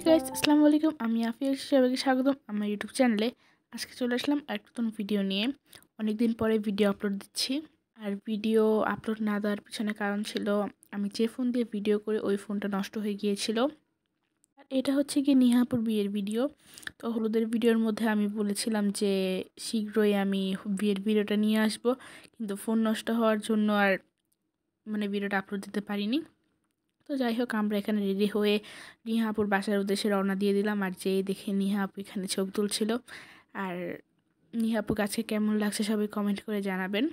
Guys, আসসালামু আলাইকুম। আমি আফিয়া, সবাইকে স্বাগতম আমার ইউটিউব চ্যানেলে। আজকে চলে আসলাম একটা নতুন ভিডিও নিয়ে। অনেকদিন পরে ভিডিও আপলোড দিচ্ছি। আর ভিডিও আপলোড না দেওয়ার পিছনে কারণ ছিল, আমি যে ফোন দিয়ে ভিডিও করি ওই ফোনটা নষ্ট হয়ে গিয়েছিল। আর এটা হচ্ছে কি নিহাপুর বিয়ের ভিডিও। তো হলুদের ভিডিওর মধ্যে আমি বলেছিলাম যে শীঘ্রই আমি বিয়ের ভিডিওটা নিয়ে আসব, কিন্তু ফোন নষ্ট হওয়ার জন্য আর ভিডিওটা আপলোড দিতে পারিনি। তো যাই হোক, আমরা এখানে রেডি হয়ে নিহা আপুর বাসার উদ্দেশ্যে রওনা দিয়ে দিলাম। আর যেই দেখে নিহা আপু এখানে ছবি তুলছিল। আর নিহা আপু কাছে কেমন লাগছে সবাই কমেন্ট করে জানাবেন।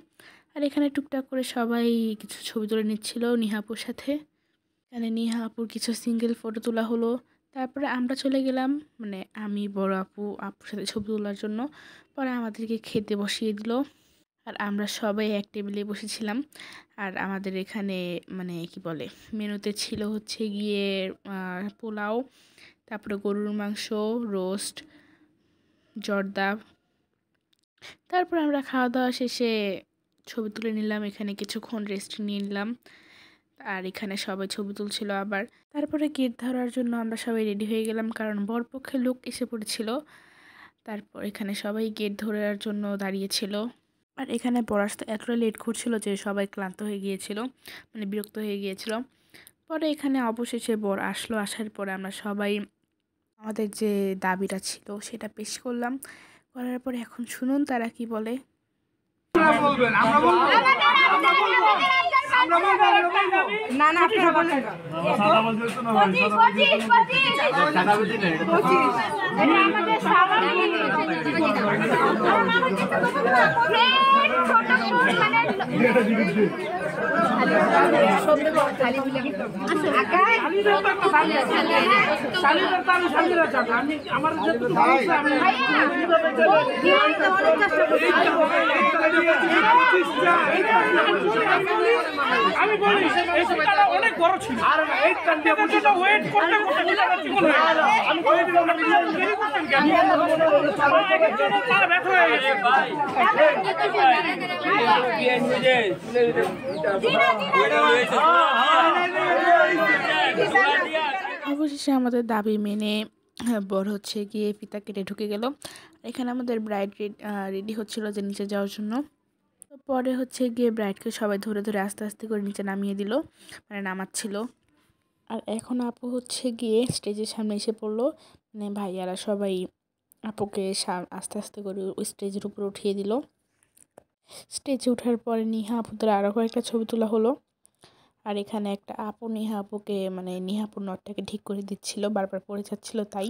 আর এখানে টুকটাক করে সবাই কিছু ছবি তুলে নিচ্ছিল নিহা আপুর সাথে। এখানে নিহা আপুর কিছু সিঙ্গেল ফটো তোলা হলো। তারপরে আমরা চলে গেলাম, আমি বড় আপুর সাথে ছবি তোলার জন্য। পরে আমাদেরকে খেতে বসিয়ে দিল। আর আমরা সবাই এক টেবিলে বসেছিলাম। আর আমাদের এখানে কি বলে, মেনুতে ছিল হচ্ছে গিয়ে পোলাও, তারপরে গরুর মাংস, রোস্ট, জর্দা। তারপর আমরা খাওয়া দাওয়া শেষে ছবি তুলে নিলাম, এখানে কিছুক্ষণ রেস্ট নিয়ে নিলাম। আর এখানে সবাই ছবি তুলছিল আবার। তারপরে গেট ধরার জন্য আমরা সবাই রেডি হয়ে গেলাম, কারণ বরপক্ষের লোক এসে পড়েছিল। তারপর এখানে সবাই গেট ধরার জন্য দাঁড়িয়েছিল। আর এখানে বর আসতে এতটা লেট করছিল যে সবাই ক্লান্ত হয়ে গিয়েছিল, বিরক্ত হয়ে গিয়েছিল। পরে এখানে অবশেষে বর আসলো। আসার পরে আমরা সবাই আমাদের যে দাবিটা ছিল সেটা পেশ করলাম। করার পরে এখন শুনুন তারা কি বলে। আমি বলি অনেক বড় ছিল আর এই কান্ডিটা ওয়েট করতে করতে আমি কই দিলাম না দেরি করতেন কেন ব্যথা হয়ে গেছে ভাই অবশেষে আমাদের দাবি মেনে বর হচ্ছে গিয়ে ফিতা কেটে ঢুকে গেল। এখানে আমাদের ব্রাইড রেডি হচ্ছিল যে নিচে যাওয়ার জন্য। তো পরে হচ্ছে গিয়ে ব্রাইডকে সবাই ধরে ধরে আস্তে আস্তে করে নিচে নামিয়ে দিল, নামাচ্ছিল। আর এখন আপু হচ্ছে গিয়ে স্টেজের সামনে এসে পড়লো। ভাইয়ারা সবাই আপুকে আস্তে আস্তে করে ওই স্টেজের উপরে উঠিয়ে দিল। স্টেজে ওঠার পরে নিহা আপুদের আরও কয়েকটা ছবি তোলা হলো। আর এখানে একটা আপু নিহা আপুকে নিহা আপুর নটটাকে ঠিক করে দিচ্ছিল, বারবার পড়ে যাচ্ছিল তাই।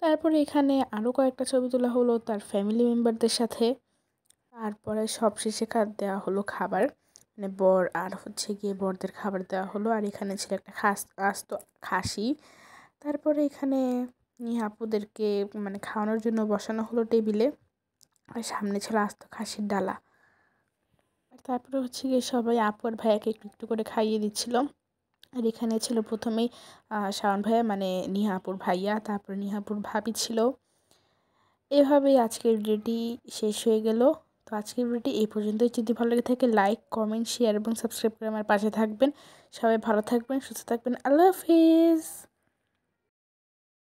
তারপরে এখানে আরও কয়েকটা ছবি তোলা হলো তার ফ্যামিলি মেম্বারদের সাথে। তারপরে সবশেষে দেওয়া হলো খাবার, বর আর হচ্ছে গিয়ে বরদের খাবার দেওয়া হলো। আর এখানে ছিল একটা আস্ত খাসি। তারপরে এখানে নিহা আপুদেরকে খাওয়ানোর জন্য বসানো হলো টেবিলে। আর সামনে ছিল আস্ত খাসির ডালা। আর তারপরে হচ্ছে গিয়ে সবাই আপু আর ভাইয়াকে একটু একটু করে খাইয়ে দিচ্ছিল। আর এখানে ছিল প্রথমেই শাওন ভাইয়া, নিহা আপুর ভাইয়া, তারপরে নিহা আপুর ভাবি ছিল। এভাবেই আজকের ভিডিওটি শেষ হয়ে গেল। তো আজকের ভিডিওটি এই পর্যন্তই। যদি ভালো লেগে থাকে লাইক, কমেন্ট, শেয়ার এবং সাবস্ক্রাইব করে আমার পাশে থাকবেন। সবাই ভালো থাকবেন, সুস্থ থাকবেন। আল্লাহ হাফিজ।